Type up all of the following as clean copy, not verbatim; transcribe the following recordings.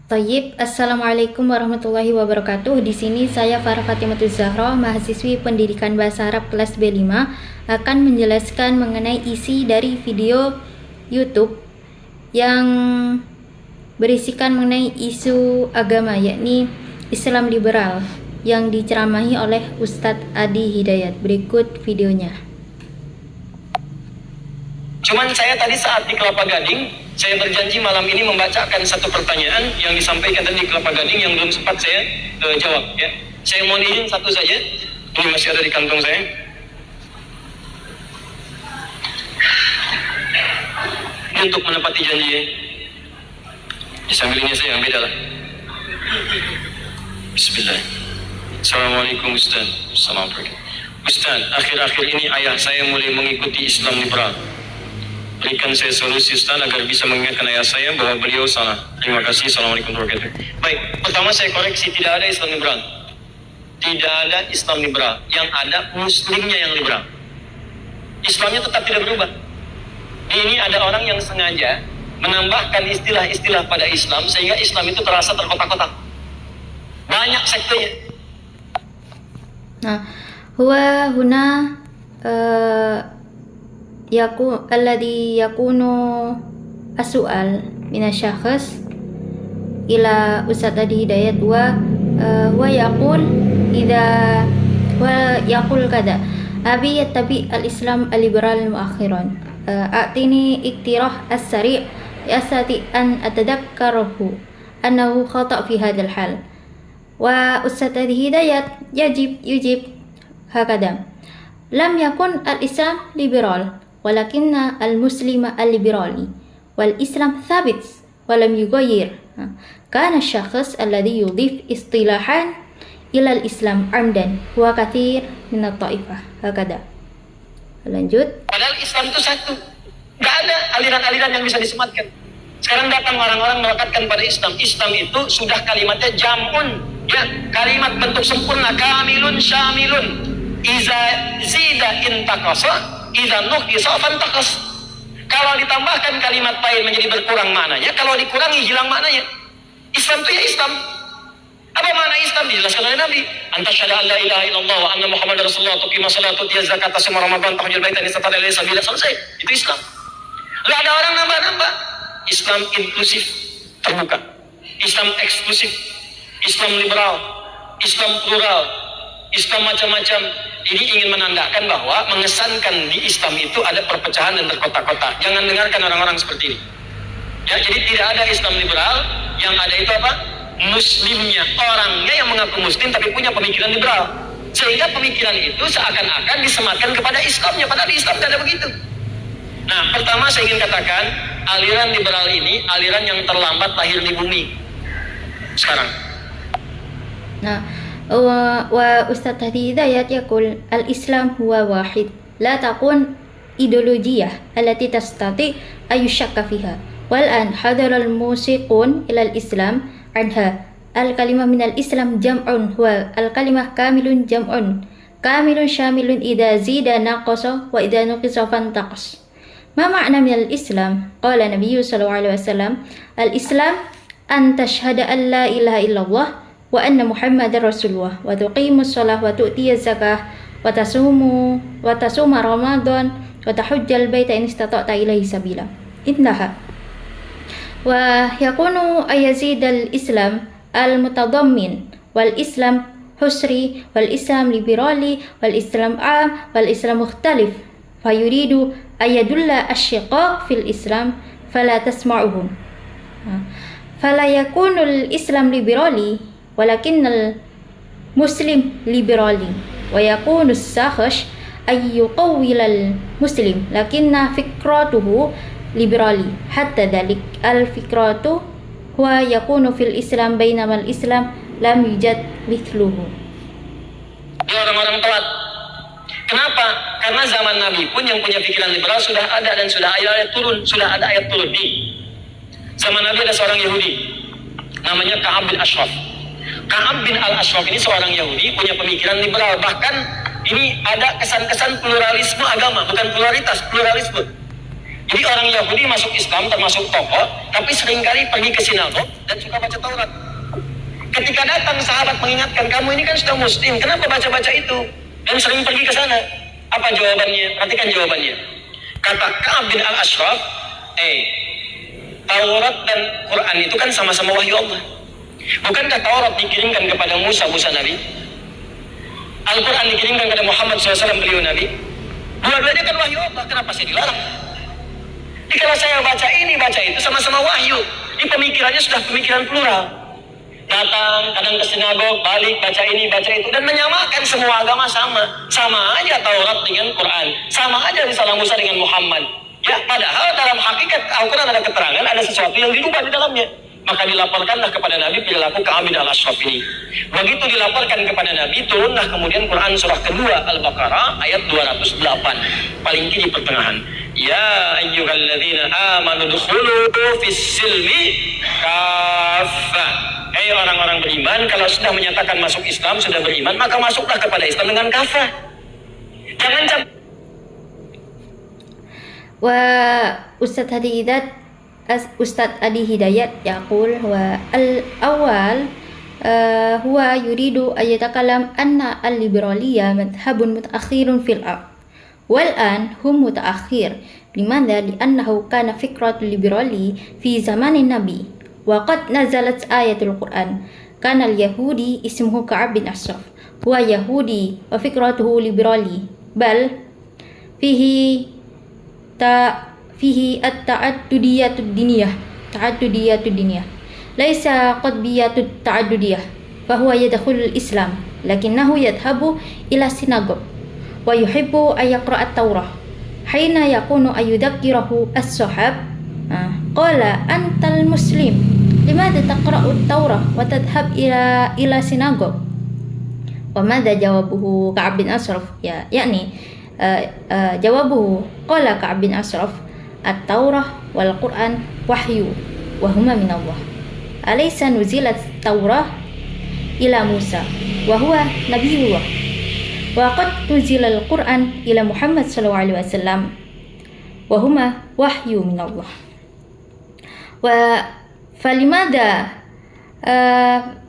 Assalamualaikum warahmatullahi wabarakatuh. Di sini saya Farah Fatimatul Zahra, mahasiswi Pendidikan Bahasa Arab kelas B5, akan menjelaskan mengenai isi dari video YouTube yang berisikan mengenai isu agama, yakni Islam liberal, yang diceramahi oleh Ustadz Adi Hidayat. Berikut videonya. Cuman saya tadi saat di Kelapa Gading, saya berjanji malam ini membacakan satu pertanyaan yang disampaikan tadi di Kelapa Gading yang belum sempat saya jawab. Ya. Saya mohon izin satu saja, ini masih ada di kantong saya. Ini untuk menepati janji. Sambil ini saya yang beda lah. Bismillah. Assalamualaikum Ustaz. Assalamualaikum. Ustaz, akhir-akhir ini ayah saya mulai mengikuti Islam liberal. Berikan saya solusi Ustaz agar bisa mengingatkan ayah saya bahwa beliau salah. Terima kasih. Assalamualaikum warahmatullahi wabarakatuh. Baik, pertama saya koreksi, tidak ada Islam liberal. Tidak ada Islam liberal. Yang ada muslimnya yang liberal. Islamnya tetap tidak berubah. Ini ada orang yang sengaja menambahkan istilah-istilah pada Islam sehingga Islam itu terasa terkotak-kotak. Banyak sektenya. Nah, huwa huna الذي يكون السؤال من الشخص إلى أستاذ أدي هداية هو يقول كذا أبي يتبع الإسلام الليبرال مؤخرا أعطيني اقتراح السريع لأستطيع أن أتذكره أنه خطأ في هذا الحال. وأستاذ أدي هداية يجيب هكذا: لم يكن الإسلام ليبرال ولكن المسلم الليبرالي والإسلام ثابت ولم يغير. كان الشخص الذي يضيف اصطلاحا إلى الإسلام عمدا هو كثير من الطائفة. هكذا. Lanjut. Padahal Islam itu satu. Gak ada aliran-aliran yang bisa disematkan. Sekarang datang orang-orang melekatkan pada Islam. Islam itu sudah kalimatnya jam'un. Ya, kalimat bentuk sempurna. Kamilun, syamilun. Iza zida intakasa. Iza nuqisa fantakas. Kalau ditambahkan kalimat lain menjadi berkurang maknanya, kalau dikurangi hilang maknanya. Islam itu ya Islam. Apa makna Islam? Dijelaskan oleh Nabi. Anta syahada an la ilaha illallah wa anna Muhammad Rasulullah, tuqima salat, tutiyaz zakat, tasum Ramadan, tahujjul bait, istata ilaihi sabila. Selesai. Itu Islam. Enggak ada orang nambah-nambah. Islam inklusif, terbuka. Islam eksklusif. Islam liberal. Islam plural. Islam macam-macam. Ini ingin menandakan bahwa mengesankan di Islam itu ada perpecahan dan terkotak-kotak. Jangan dengarkan orang-orang seperti ini. Ya, jadi tidak ada Islam liberal, yang ada itu apa? Muslimnya, orangnya yang mengaku muslim tapi punya pemikiran liberal. Sehingga pemikiran itu seakan-akan disematkan kepada Islamnya, padahal di Islam tidak ada begitu. Nah, pertama saya ingin katakan, aliran liberal ini aliran yang terlambat lahir di bumi sekarang. Nah, وأستاذ هدي هداية يقول الإسلام هو واحد لا تكون إيديولوجية التي تستطيع أن يشك فيها. والآن حذر الموسيقون إلى الإسلام عنها. الكلمة من الإسلام جمع هو الكلمة كامل جمع كامل شامل إذا زيد نقص وإذا نقص فانتقص. ما معنى من الإسلام؟ قال النبي صلى الله عليه وسلم الإسلام أن تشهد أن لا إله إلا الله وأن محمد رسول الله وتقيم الصلاة وتؤتي الزكاة وتصوم رمضان وتحج البيت إن استطعت إليه سبيلا. انتهى. ويكون أن يزيد الإسلام المتضمن والإسلام حصري والإسلام ليبرالي والإسلام عام والإسلام مختلف فيريد أن يدل الشقاق في الإسلام فلا تسمعهم. فلا يكون الإسلام ليبرالي ولكن المسلم ليبرالي ويكون الشخص أن يقوّل المسلم لكن فكرته ليبرالي حتى ذلك الفكرة هو يكون في الإسلام بينما الإسلام لم يوجد مثله. Orang-orang telat. Kenapa? Karena zaman Nabi pun yang punya pikiran liberal sudah ada dan sudah ayat turun, sudah ada ayat turun. Di zaman Nabi ada seorang Yahudi namanya Ka'ab bin Ashraf. Ka'ab bin al-Ashraf ini seorang Yahudi punya pemikiran liberal, bahkan ini ada kesan-kesan pluralisme agama, bukan pluralitas, pluralisme. Jadi orang Yahudi masuk Islam termasuk tokoh, tapi seringkali pergi ke sinagog dan suka baca Taurat. Ketika datang sahabat mengingatkan, kamu ini kan sudah muslim, kenapa baca-baca itu? Dan sering pergi ke sana. Apa jawabannya? Perhatikan jawabannya. Kata Ka'ab bin al-Ashraf, Taurat dan Quran itu kan sama-sama wahyu Allah. Bukankah Taurat dikirimkan kepada Musa Nabi? Al-Quran dikirimkan kepada Muhammad SAW, beliau Nabi. Dua-duanya kan wahyu Allah, kenapa saya dilarang? Jadi kalau saya baca ini, baca itu, sama-sama wahyu. Ini pemikirannya sudah pemikiran plural. Datang, kadang ke sinagog, balik, baca ini, baca itu, dan menyamakan semua agama sama. Sama aja Taurat dengan Quran. Sama aja Risalah Musa dengan Muhammad. Ya, padahal dalam hakikat Al-Quran ada keterangan, ada sesuatu yang dirubah di dalamnya. Maka dilaporkanlah kepada Nabi perilaku Ka'ab bin al-Ashraf ini. Begitu dilaporkan kepada Nabi, turunlah kemudian Quran surah kedua Al-Baqarah ayat 208. Paling kiri pertengahan. Ya ayyuhalladzina amanu dukhulu fis silmi kaffah. Hei orang-orang beriman, kalau sudah menyatakan masuk Islam, sudah beriman, maka masuklah kepada Islam dengan kafah. Jangan sampai. وأستاذ أدي هداية يقول والأول هو يريد أن يتكلم أن الليبرالية مذهب متأخر في الأرض والآن هم متأخر. لماذا؟ لأنه كان فكرة الليبرالي في زمان النبي وقد نزلت آية القرآن. كان اليهودي اسمه كعب بن أشرف هو يهودي وفكرته ليبرالي بل فيه التعددية الدينية ليس قطبية التعددية. فهو يدخل الإسلام لكنه يذهب إلى السيناغوج ويحب أن يقرأ التوراة. حين يكون أن يذكره الصحاب قال أنت المسلم لماذا تقرأ التوراة وتذهب إلى السيناغوج؟ وماذا جوابه كعب بن أشرف؟ يعني جوابه قال كعب بن أشرف التوراة والقرآن وحي وهما من الله. أليس نزلت التوراة إلى موسى وهو نبي الله وقد نزل القرآن إلى محمد صلى الله عليه وسلم وهما وحي من الله.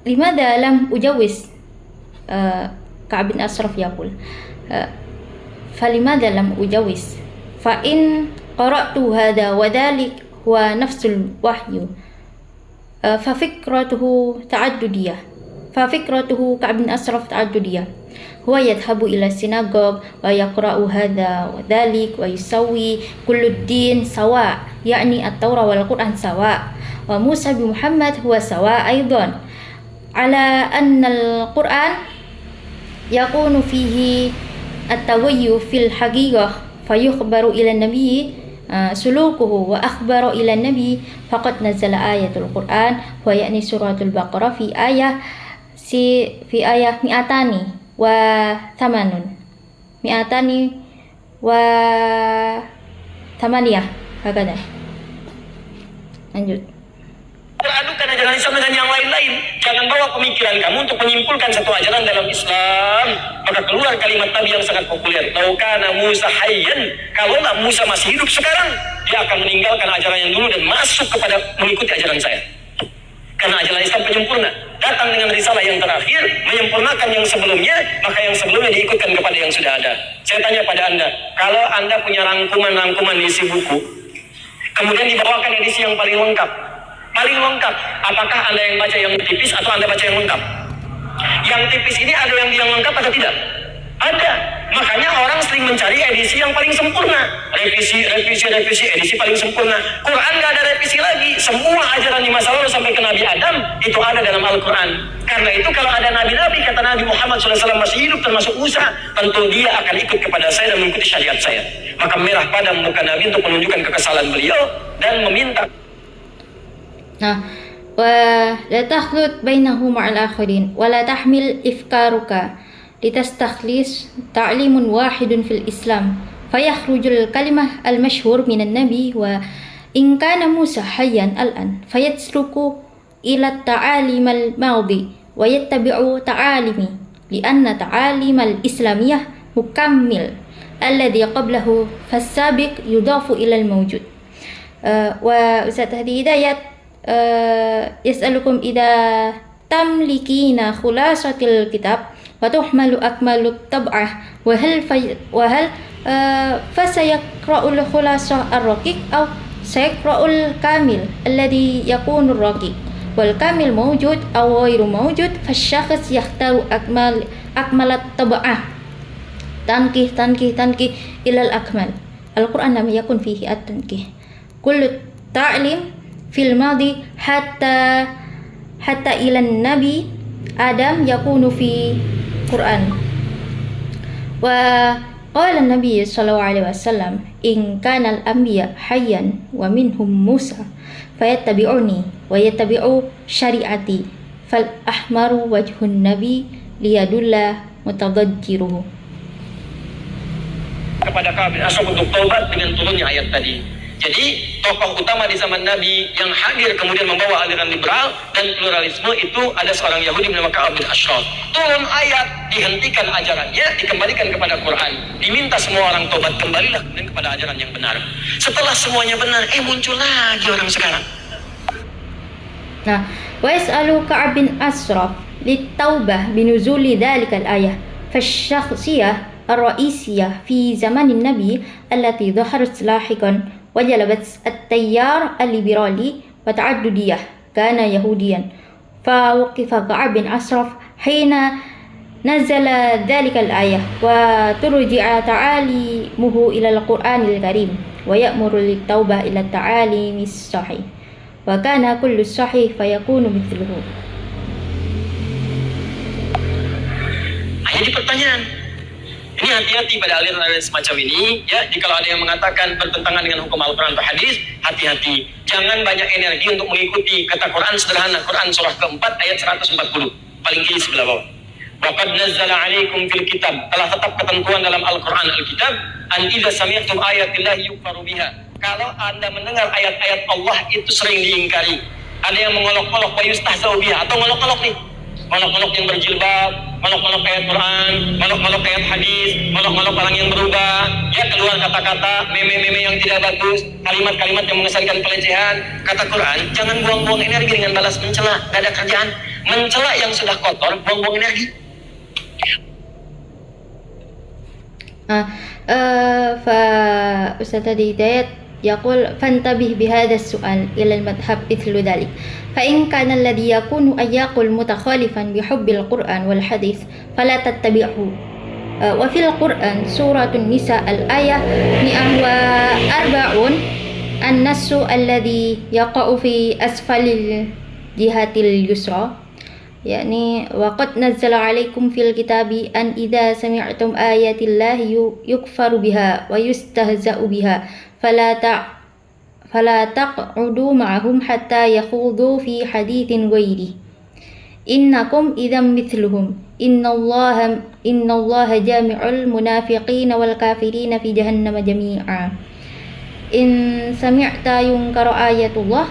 لماذا لم أجوز كعب بن أشرف يقول فلماذا لم أجوز؟ فإن قرأت هذا وذلك هو نفس الوحي ففكرته كعب بن أشرف تعددية. هو يذهب إلى السيناغوج ويقرأ هذا وذلك ويسوي كل الدين سواء، يعني التوراة والقرآن سواء وموسى بمحمد هو سواء أيضا، على أن القرآن يكون فيه التغير في الحقيقة فيخبر إلى النبي سلوكه وأخبر إلى النبي فقد نزل آية القرآن ويعني سورة البقرة في آية 208 هكذا. lanjut. Adukan ajaran Islam dengan yang lain-lain. Jangan bawa pemikiran kamu untuk menyimpulkan satu ajaran dalam Islam. Maka keluar kalimat Nabi yang sangat populer. Laukana Musa hayyan. Kalaulah Musa masih hidup sekarang, dia akan meninggalkan ajaran yang dulu dan masuk kepada mengikuti ajaran saya. Karena ajaran Islam penyempurna. Datang dengan risalah yang terakhir, menyempurnakan yang sebelumnya, maka yang sebelumnya diikutkan kepada yang sudah ada. Saya tanya pada Anda, kalau Anda punya rangkuman-rangkuman isi buku, kemudian dibawakan edisi yang paling lengkap, apakah Anda yang baca yang tipis atau Anda baca yang lengkap? Yang tipis ini ada yang lengkap atau tidak? Ada. Makanya orang sering mencari edisi yang paling sempurna. Revisi edisi paling sempurna. Quran gak ada revisi lagi. Semua ajaran di masa lalu sampai ke Nabi Adam itu ada dalam Al-Quran. Karena itu kalau ada nabi-nabi, kata Nabi Muhammad SAW masih hidup termasuk Musa, tentu dia akan ikut kepada saya dan mengikuti syariat saya. Maka merah padam muka Nabi untuk menunjukkan kekesalan beliau dan meminta. ولا تخلط بينه مع الآخرين ولا تحمل إفكارك لتستخلص تعليم واحد في الإسلام فيخرج الكلمة المشهور من النبي وإن كان موسى حيا الآن فيترك إلى التعاليم الماضي ويتبع تعاليمي لأن تعاليم الإسلامية مكمل الذي قبله فالسابق يضاف إلى الموجود. وأستاذ هذه هداية يسألكم إذا تملكين خلاصة الكتاب وتحمل أكمل الطبعة وهل فسيقرأ الخلاصة الرقيق أو سيقرأ الكامل الذي يكون الرقيق والكامل موجود أو غير موجود فالشخص يختار أكمل الطبعة تنكيه إلى الأكمل. القرآن لم يكن فيه التنكيه. كل التعليم في الماضي حتى إلى النبي آدم يكون في القرآن. وقال النبي صلى الله عليه وسلم إن كان الأنبياء حيا ومنهم موسى فيتبعني ويتبعوا شريعتي فالأحمر وجه النبي ليدل متضجره. Kepada Ka'ab bin Ashraf untuk taubat dengan turunnya ayat tadi. Jadi tokoh utama di zaman Nabi yang hadir kemudian membawa aliran liberal dan pluralisme itu ada seorang Yahudi bernama Ka'ab bin Ashraf. Turun ayat, dihentikan ajarannya, dikembalikan kepada Quran. Diminta semua orang taubat, kembalilah kemudian kepada ajaran yang benar. Setelah semuanya benar, muncul lagi orang sekarang. Nah, wa yas'alu Ka'ab bin Ashraf للتوبة بنزول ذلك الآية فالشخصية الرئيسية في زمان النبي التي ظهرت لاحقا وجلبت التيار الليبرالي وتعددية كان يهوديا فوقف كعب بن أشرف حين نزل ذلك الآية وترجع تعاليمه إلى القرآن الكريم ويأمر للتوبة إلى التعاليم الصحيح وكان كل الصحيح فيكون مثله. Jadi pertanyaan, ini hati-hati pada aliran-aliran semacam ini, ya. Jika ada yang mengatakan bertentangan dengan hukum Al-Quran atau hadis, hati-hati. Jangan banyak energi untuk mengikuti kata Quran sederhana. Quran surah keempat ayat 140, paling kiri sebelah bawah. Waqad nazzala 'alaikum fil kitab, telah tetap ketentuan dalam Al-Quran Alkitab, an idza sami'tum ayatillahi yukfaru biha. Kalau Anda mendengar ayat-ayat Allah itu sering diingkari. Ada yang mengolok-olok wa yustahzau biha, atau ngolok-olok nih. Ngolok-ngolok yang berjilbab, ngolok-ngolok ayat Quran, ngolok-ngolok ayat hadis, ngolok-ngolok orang yang berubah, ya keluar kata-kata, meme-meme yang tidak bagus, kalimat-kalimat yang mengesankan pelecehan. Kata Quran, jangan buang-buang energi dengan balas mencela, gak ada kerjaan. Mencela yang sudah kotor, buang-buang energi. فأستاذ هداية يقول فانتبه بهذا السؤال إلى المذهب مثل ذلك فإن كان الذي يكون أن يقول متخالفا بحب القرآن والحديث فلا تتبعه. وفي القرآن سورة النساء الآية 140 النص الذي يقع في أسفل الجهة اليسرى يعني وقد نزل عليكم في الكتاب أن إذا سمعتم آيات الله يكفر بها ويستهزأ بها فلا تقعدوا معهم حتى يخوضوا في حديث غيره إنكم إذا مثلهم إن الله جامع المنافقين والكافرين في جهنم جميعا إن سمعت ينكر آيات الله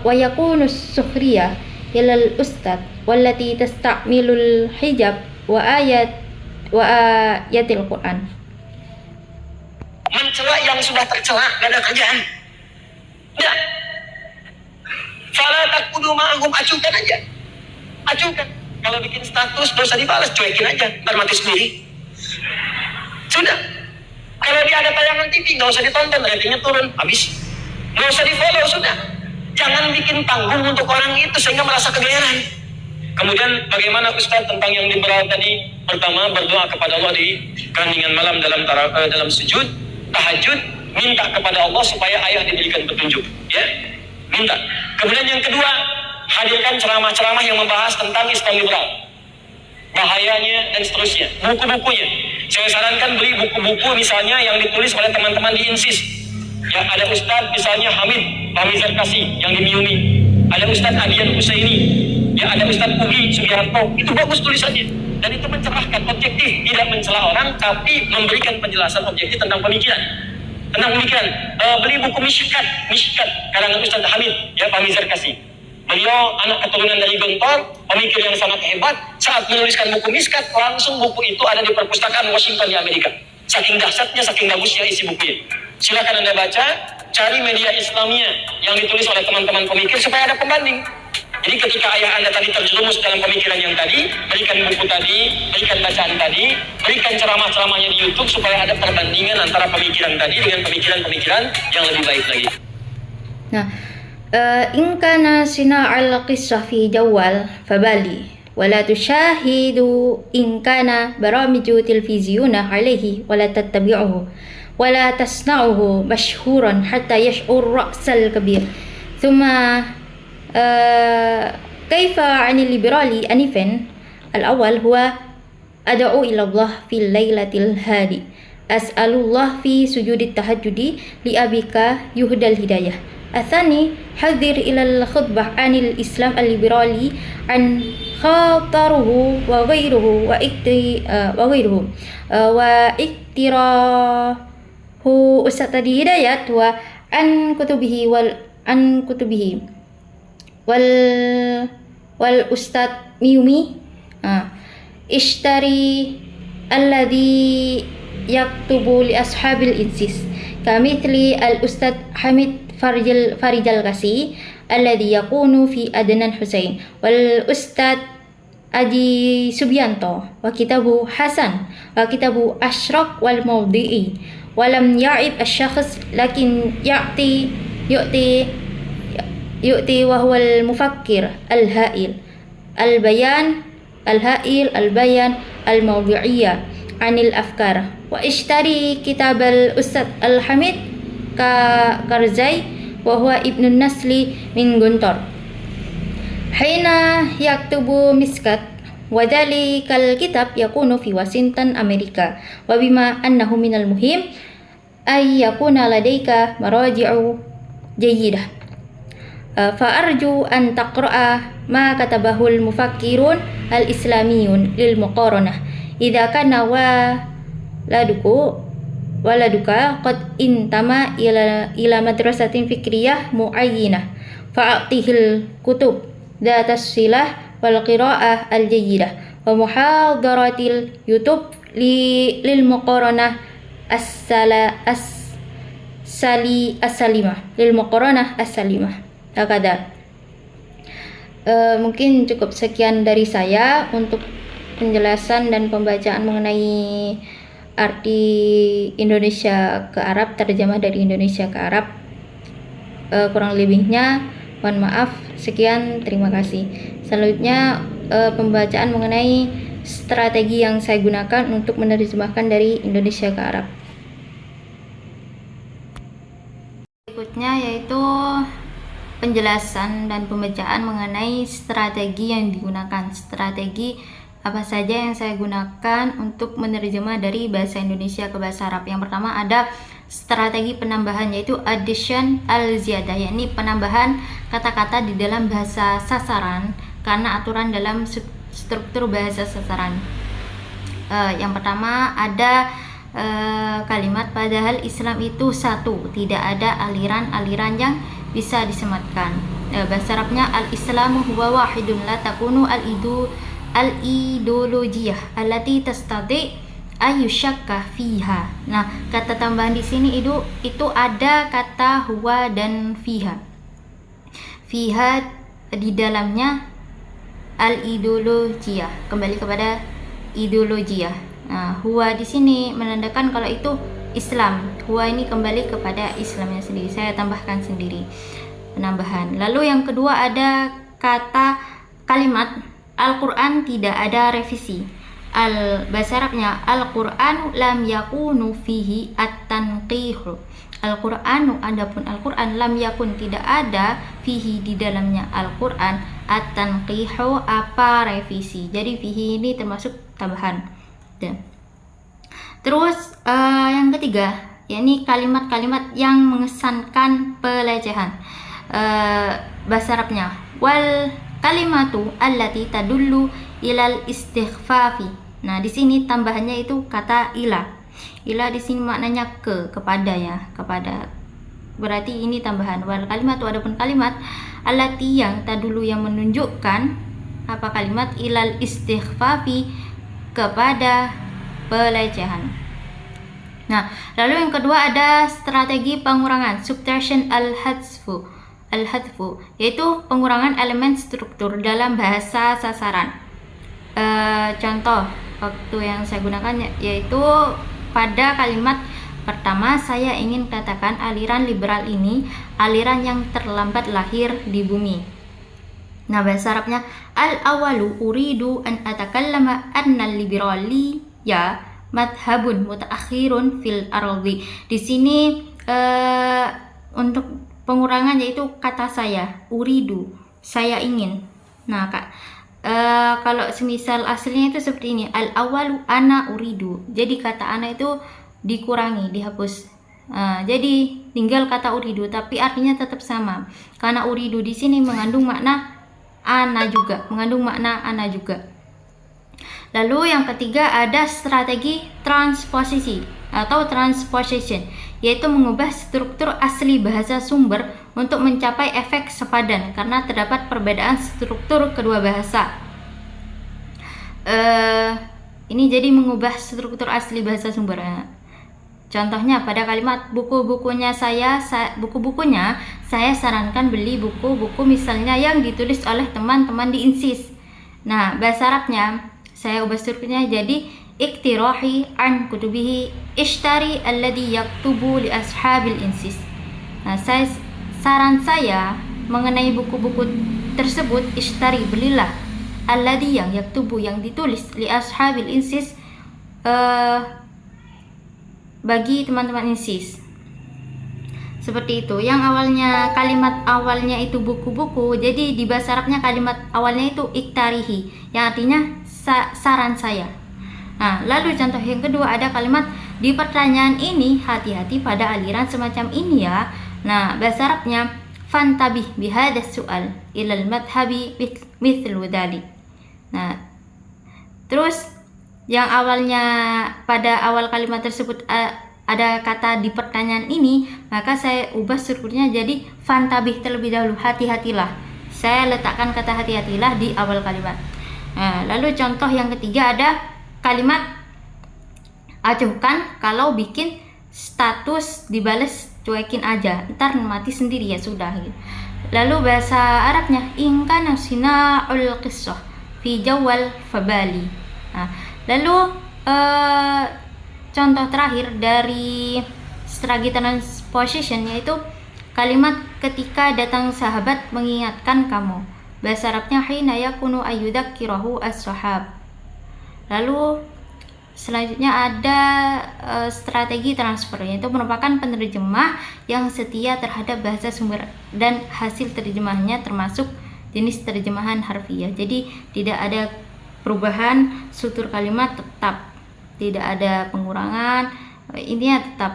ويكون السخرية إلى الأستاذ والتي تستعمل الحجاب وآيات القرآن. Mencela yang sudah tercela, gak ada kerjaan. Ya. Fala taqudu ma'ahum, acukan aja. Acukan. Kalau bikin status dosa dibalas, cuekin aja, ntar mati sendiri. Sudah. Kalau dia ada tayangan TV, gak usah ditonton, ratingnya turun, habis. Gak usah di follow, sudah. Jangan bikin panggung untuk orang itu sehingga merasa kegeeran. Kemudian bagaimana Ustaz tentang yang liberal tadi? Pertama, berdoa kepada Allah di keheningan malam dalam sujud, tahajud, minta kepada Allah supaya ayah diberikan petunjuk, ya, minta. Kemudian yang kedua, hadirkan ceramah-ceramah yang membahas tentang Islam liberal, bahayanya dan seterusnya, buku-bukunya. Saya sarankan beli buku-buku misalnya yang ditulis oleh teman-teman di INSIS. Ya, ada Ustadz misalnya Hamid Zarkasi yang di Miumi, ada Ustadz Adian Husaini, ya ada Ustadz Ugi Sugiharto. Itu bagus tulisannya dan itu mencerahkan, objektif, tidak mencela orang tapi memberikan penjelasan objektif tentang pemikiran. Beli buku Mishkat karangan Ustadz Hamid, ya Hamid Zarkasi. Beliau anak keturunan dari Gontor, pemikir yang sangat hebat. Saat menuliskan buku Mishkat, langsung buku itu ada di perpustakaan Washington di Amerika. Saking dahsyatnya, saking bagusnya isi bukunya. Silakan Anda baca, cari media Islamia yang ditulis oleh teman-teman pemikir supaya ada pembanding. Jadi ketika ayah Anda tadi terjerumus dalam pemikiran yang tadi, berikan buku tadi, berikan bacaan tadi, berikan ceramah-ceramahnya di YouTube supaya ada perbandingan antara pemikiran tadi dengan pemikiran-pemikiran yang lebih baik lagi. Nah, in kana sina'al qissah fi jawal fabali wala tushahidu in kana baramiju televisiuna alaihi wala tattabi'uhu wala tasna'uhu mashhuran hatta yash'ur ra'sal kabir thumma كيف عن الليبرالي أنفا الأول هو أدعو إلى الله في الليلة الهادي أسأل الله في سجود التهجد لأبيك يهدى الهداية الثاني حذر إلى الخطبة عن الإسلام الليبرالي عن خاطره وغيره واقتراه أستاذ هداية وعن كتبه والأستاذ ميومي اشتري الذي يكتب لأصحاب الإنسيس كمثل الأستاذ حميد فرج الغسي الذي يكون في أدنان حسين والأستاذ أدي سبيانتو وكتابه حسن وكتابه أشرق والموضعي ولم يعب الشخص لكن يؤتي وهو المفكر الهائل البيان الموضوعية عن الأفكار واشتري كتاب الأستاذ الحميد كارزاي وهو ابن النسل من غنطر حين يكتب مسكت وذلك الكتاب يكون في واشنطن أمريكا وبما أنه من المهم أن يكون لديك مراجع جيدة فأرجو أن تقرأ ما كتبه المفكرون الإسلاميون للمقارنة إذا كان ولدك قد انتمى إلى مدرسة فكرية معينة فأعطيه الكتب ذات الصلة والقراءة الجيدة ومحاضرات اليوتيوب للمقارنة السليمة Hakada. Mungkin cukup sekian dari saya untuk penjelasan dan pembacaan mengenai arti Indonesia ke Arab, terjemah dari Indonesia ke Arab. Kurang lebihnya mohon maaf. Sekian, terima kasih. Selanjutnya pembacaan mengenai strategi yang saya gunakan untuk menerjemahkan dari Indonesia ke Arab. Berikutnya yaitu penjelasan dan pembacaan mengenai strategi yang digunakan. Strategi apa saja yang saya gunakan untuk menerjemah dari bahasa Indonesia ke bahasa Arab. Yang pertama ada strategi penambahan, yaitu addition al-ziyadah, yakni penambahan kata-kata di dalam bahasa sasaran karena aturan dalam struktur bahasa sasaran. Yang pertama ada kalimat padahal Islam itu satu, tidak ada aliran-aliran yang bisa disematkan. Bahasa Arabnya al-Islamu huwa wahidun la takunu al-idolojiyah allati tastati ayyushakka fiha. Nah, kata tambahan di sini itu ada kata huwa dan fiha. Fiha di dalamnya al-idolojiyah, kembali kepada idolojiyah. Nah, huwa di sini menandakan kalau itu Islam. Huwa ini kembali kepada Islamnya sendiri. Saya tambahkan sendiri penambahan. Lalu yang kedua ada kata kalimat Al-Quran tidak ada revisi. Bahasa Arabnya Al-Qur'anu lam yakunu fihi at-tanqihu. Al-Qur'anu, adapun Al-Quran, lam yakun tidak ada fihi di dalamnya Al-Quran at-tanqihu apa revisi. Jadi fihi ini termasuk tambahan. Terus yang ketiga, yakni kalimat-kalimat yang mengesankan pelecehan. Bahasa Arabnya wal kalimatu allati tadullu ilal istighfafi. Nah, di sini tambahannya itu kata ila. Ila di sini maknanya kepada ya, kepada. Berarti ini tambahan. Wal kalimatu, adapun kalimat allati yang tadullu yang menunjukkan apa kalimat ilal istighfafi kepada pelecehan. Nah, lalu yang kedua ada strategi pengurangan, subtraction al-hadfu, yaitu pengurangan elemen struktur dalam bahasa sasaran. Contoh waktu yang saya gunakan yaitu pada kalimat pertama, saya ingin katakan aliran liberal ini aliran yang terlambat lahir di bumi. Nah, bahasa Arabnya al-awalu uridu an atakallama anna liberaliya madhabun mutaakhirun fil ardi. Di sini untuk pengurangan yaitu kata saya uridu, saya ingin. Nah, kalau semisal aslinya itu seperti ini, al-awalu ana uridu. Jadi kata ana itu dikurangi, dihapus. Jadi tinggal kata uridu, tapi artinya tetap sama. Karena uridu di sini mengandung makna ana juga. Lalu yang ketiga ada strategi transposisi atau transposition, yaitu mengubah struktur asli bahasa sumber untuk mencapai efek sepadan karena terdapat perbedaan struktur kedua bahasa. Ini jadi mengubah struktur asli bahasa sumber. Contohnya pada kalimat buku-bukunya saya sarankan beli buku-buku misalnya yang ditulis oleh teman-teman di INSIS. Nah, bahasa Arabnya saya ubah strukturnya jadi iktirahi an kutubihi ishtari alladhi yaktubu li ashabil INSIS. Nah, saran saya mengenai buku-buku tersebut, ishtari, belilah, alladhi yang yaktubu, yang ditulis, li ashabil INSIS, bagi teman-teman INSIS. Seperti itu. Yang awalnya kalimat awalnya itu buku-buku, jadi di bahasa Arabnya kalimat awalnya itu iktarihi, yang artinya saran saya. Nah, lalu contoh yang kedua ada kalimat di pertanyaan ini hati-hati pada aliran semacam ini ya. Nah, bahasa Arabnya fantabih bihadas su'al ilal madhabi mithlu dhalik. Nah, terus yang awalnya pada awal kalimat tersebut ada kata di pertanyaan ini, maka saya ubah strukturnya jadi fantabih terlebih dahulu, hati-hatilah. Saya letakkan kata hati-hatilah di awal kalimat. Nah, lalu contoh yang ketiga ada kalimat acuhkan kalau bikin status dibales cuekin aja, ntar mati sendiri ya sudah gitu. Lalu bahasa Arabnya in kana sina'ul qissah fi jawal fabali. Nah, lalu contoh terakhir dari strategi transposition yaitu kalimat ketika datang sahabat mengingatkan kamu. Bahasa Arabnya hina yakunu ayyudakkirahu as-sahab. Lalu selanjutnya ada strategi transfer, yaitu merupakan penerjemah yang setia terhadap bahasa sumber dan hasil terjemahnya termasuk jenis terjemahan harfiah. Jadi tidak ada perubahan, struktur kalimat tetap, tidak ada pengurangan, intinya tetap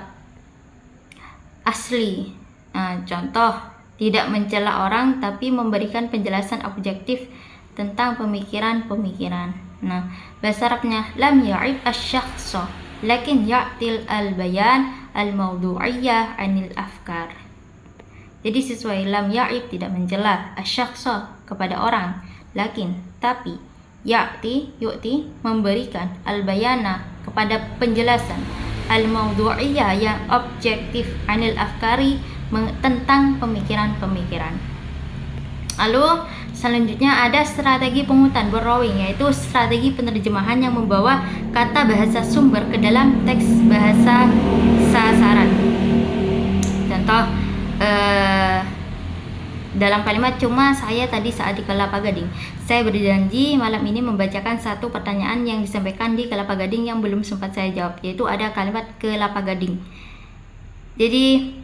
asli. Nah, contoh tidak mencela orang tapi memberikan penjelasan objektif tentang pemikiran-pemikiran. Nah, bahasa Arabnya lam ya'ib asy-syakhsa lakin ya'til al-bayan al-mawdu'iyyah 'anil afkar. Jadi sesuai lam ya'ib tidak mencela asy-syakhsa kepada orang, lakin tapi yu'ti memberikan al-bayana kepada penjelasan al-mawdu'iyyah yang objektif 'anil afkari tentang pemikiran-pemikiran. Lalu selanjutnya ada strategi pungutan borrowing, yaitu strategi penerjemahan yang membawa kata bahasa sumber ke dalam teks bahasa sasaran. Contoh dalam kalimat cuma saya tadi saat di Kelapa Gading, saya berjanji malam ini membacakan satu pertanyaan yang disampaikan di Kelapa Gading yang belum sempat saya jawab, yaitu ada kalimat Kelapa Gading. Jadi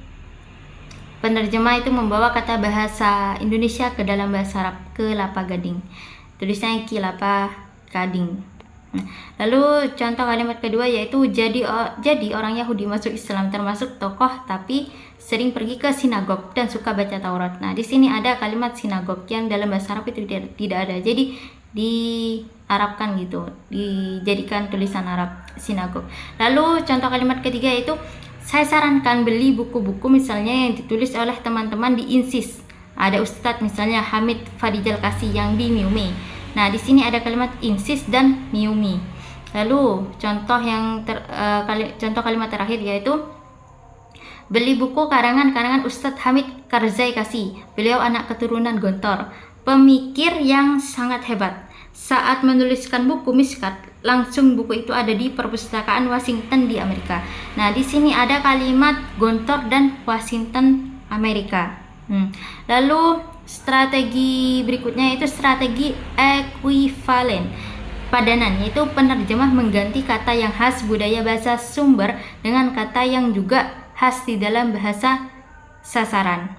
penerjemah itu membawa kata bahasa Indonesia ke dalam bahasa Arab, Kelapa Gading. Tulisannya Kilapa Gading. Lalu contoh kalimat kedua yaitu jadi orang Yahudi masuk Islam, termasuk tokoh tapi sering pergi ke sinagog dan suka baca Taurat. Nah, di sini ada kalimat sinagog yang dalam bahasa Arab itu tidak ada. Jadi diarabkan gitu, dijadikan tulisan Arab sinagog. Lalu contoh kalimat ketiga yaitu saya sarankan beli buku-buku misalnya yang ditulis oleh teman-teman di INSIS. Ada Ustadz misalnya Hamid Fadijal Kasih yang di Miumi. Nah, di sini ada kalimat INSIS dan Miumi. Lalu contoh kalimat terakhir yaitu beli buku karangan Ustadz Hamid Karzai Kasih. Beliau anak keturunan Gontor, pemikir yang sangat hebat. Saat menuliskan buku Mishkat, langsung buku itu ada di perpustakaan Washington di Amerika. Nah, di sini ada kalimat Gontor dan Washington Amerika. Lalu strategi berikutnya itu strategi ekuivalen. Padanan, yaitu penerjemah mengganti kata yang khas budaya bahasa sumber dengan kata yang juga khas di dalam bahasa sasaran.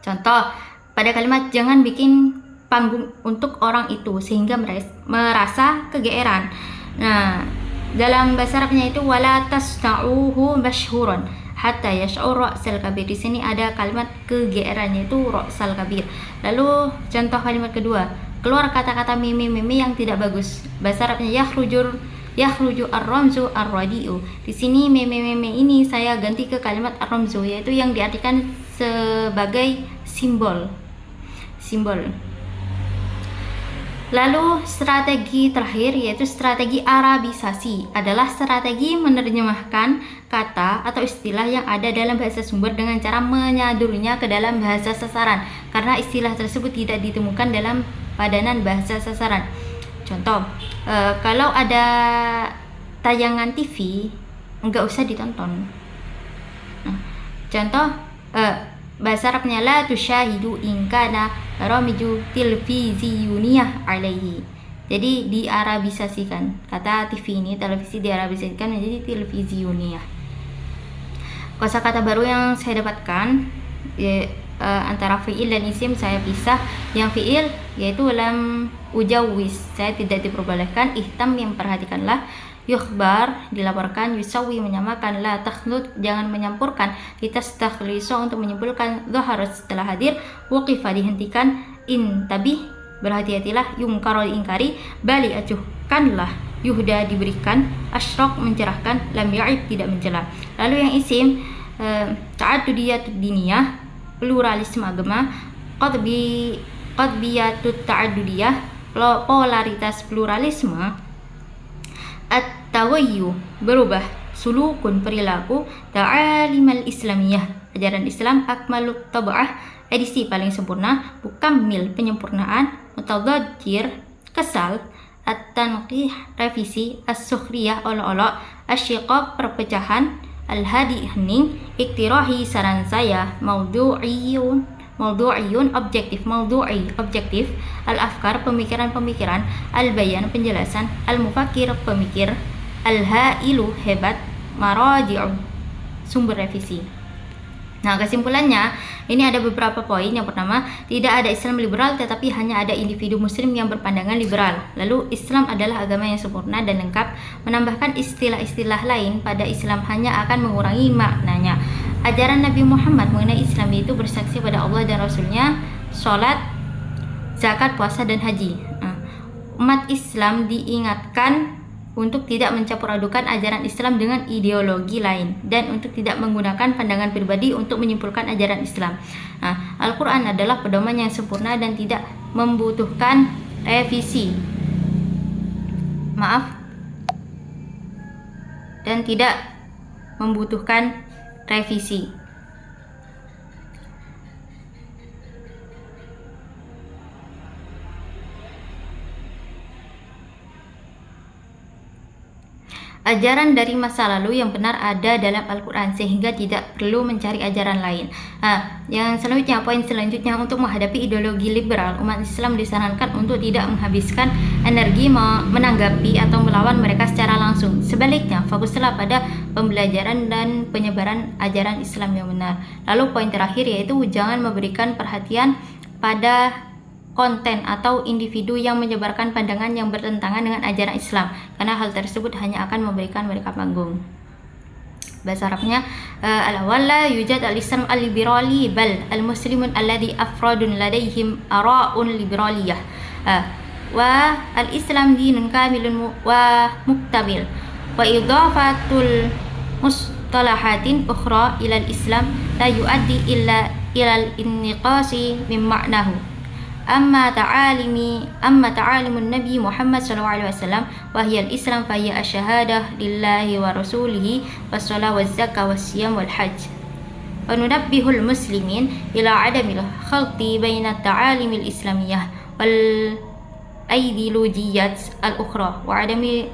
Contoh, pada kalimat jangan bikin panggung untuk orang itu sehingga merasa kegeeran. Nah, dalam bahasa Arabnya itu wala tasna'uhu masyhuran hatta yash'ur ra'sal kabir. Di sini ada kalimat kegeeran yaitu ra'sal kabir. Lalu contoh kalimat kedua, keluar kata-kata mimi yang tidak bagus. Bahasa Arabnya yakhruju ar-ramzu ar-radi'u. Di sini meme ini saya ganti ke kalimat ar-ramzu, yaitu yang diartikan sebagai simbol. Lalu strategi terakhir yaitu strategi Arabisasi, adalah strategi menerjemahkan kata atau istilah yang ada dalam bahasa sumber dengan cara menyadurnya ke dalam bahasa sasaran karena istilah tersebut tidak ditemukan dalam padanan bahasa sasaran. Contoh, kalau ada tayangan TV nggak usah ditonton. Contoh, bahasa Arabnya la tusyahidu in kana ramiju tilviziyuniyah alaihi. Jadi diarabisasikan. Kata TV ini, televisi diarabisasikan menjadi tilviziyuniyah. Kosakata baru yang saya dapatkan antara fi'il dan isim saya pisah. Yang fi'il yaitu lam ujawis, saya tidak diperbolehkan. Ihtam, yang perhatikanlah. Yukhbar, dilaporkan. Yusawi, menyamakan. La takhlut, jangan menyampurkan. Litastakhliso, untuk menyimpulkan. Dhaharat, setelah hadir. Waqifa, dihentikan. Intabih, berhati-hatilah. Yungkaro, diingkari. Bali, acuhkanlah. Yuhda, diberikan. Asyraq, mencerahkan. Lam ya'ib, tidak mencela. Lalu yang isim ta'adudiyatud diniyah, pluralisme agama. Qadbiyatut ta'adudiyah, polaritas pluralisme. At-tawayyu, berubah. Sulukun, perilaku. Ta'alimal islamiyah, ajaran Islam. Akmalut tab'ah, edisi paling sempurna. Mukammil, penyempurnaan. Mutadajjir, kesal. At-tanqih, revisi. As-sukhriyah, olok-olok. Asyiqaq, perpecahan. Al-hadi, hening. Iktirahi, saran saya. Maudu'iyun, objektif. Maudu'i, objektif. Al-afkar, pemikiran-pemikiran. Al-bayan, penjelasan. Al-mufakir, pemikir. Al-hailu, hebat. Maraji'u, sumber revisi. Nah, kesimpulannya ini ada beberapa poin. Yang pertama, tidak ada Islam liberal tetapi hanya ada individu muslim yang berpandangan liberal. Lalu Islam adalah agama yang sempurna dan lengkap. Menambahkan istilah-istilah lain pada Islam hanya akan mengurangi maknanya. Ajaran Nabi Muhammad mengenai Islam yaitu bersaksi pada Allah dan Rasulnya, sholat, zakat, puasa, dan haji. Umat Islam diingatkan untuk tidak mencampur adukan ajaran Islam dengan ideologi lain dan untuk tidak menggunakan pandangan pribadi untuk menyimpulkan ajaran Islam. Al-Quran adalah pedoman yang sempurna dan tidak membutuhkan revisi. Dan tidak membutuhkan revisi. Ajaran dari masa lalu yang benar ada dalam Al-Quran sehingga tidak perlu mencari ajaran lain. Yang selanjutnya, poin selanjutnya, untuk menghadapi ideologi liberal, umat Islam disarankan untuk tidak menghabiskan energi menanggapi atau melawan mereka secara langsung. Sebaliknya, fokuslah pada pembelajaran dan penyebaran ajaran Islam yang benar. Lalu poin terakhir yaitu jangan memberikan perhatian pada konten atau individu yang menyebarkan pandangan yang bertentangan dengan ajaran Islam, karena hal tersebut hanya akan memberikan mereka panggung. Bahasa Arabnya, al-awwal la yujad al-Islam al-liberali bal al-muslimun alladhi afradun ladaihim ara'un liberaliyah wa al-Islam dinun kamilun wa muktamil wa idafatul mustalahatin ukhra ila al-Islam la yuaddi illa ila al-inniqasi min ma'nahu. أما تعاليم النبي محمد صلى الله عليه وسلم وهي الإسلام فهي الشهادة لله ورسوله والصلاة والزكاة والصيام والحج. وننبه المسلمين إلى عدم الخلط بين التعاليم الإسلامية والأيديولوجيات الأخرى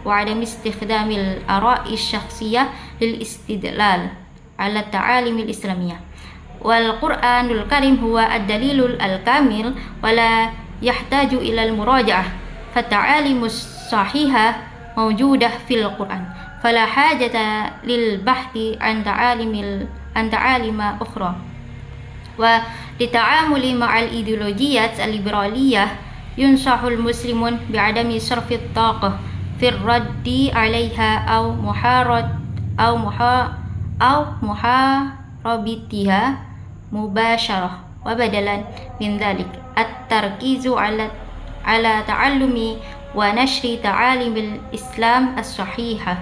وعدم استخدام الآراء الشخصية للاستدلال على التعاليم الإسلامية. والقرآن الكريم هو الدليل الكامل ولا يحتاج إلى المراجعة، فالتعاليم الصحيحة موجودة في القرآن، فلا حاجة للبحث عن تعاليم أخرى. وللتعامل مع الإيديولوجيات الليبرالية ينصح المسلمون بعدم صرف الطاقة في الرد عليها أو محاربتها مباشرة، وبدلا من ذلك التركيز على تعلم ونشر تعاليم الإسلام الصحيحة.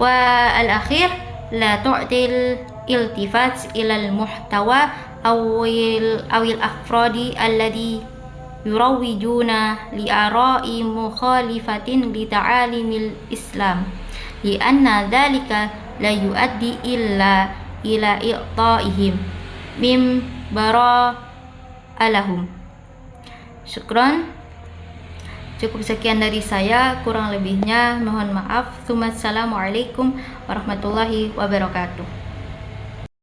والأخير، لا تعطي الالتفات إلى المحتوى أو الأفراد الذي يروجون لآراء مخالفة لتعاليم الإسلام، لأن ذلك لا يؤدي إلا إلى إعطائهم من براء لهم. Syukran. Cukup sekian dari saya, kurang lebihnya mohon maaf. Assalamualaikum warahmatullahi wabarakatuh.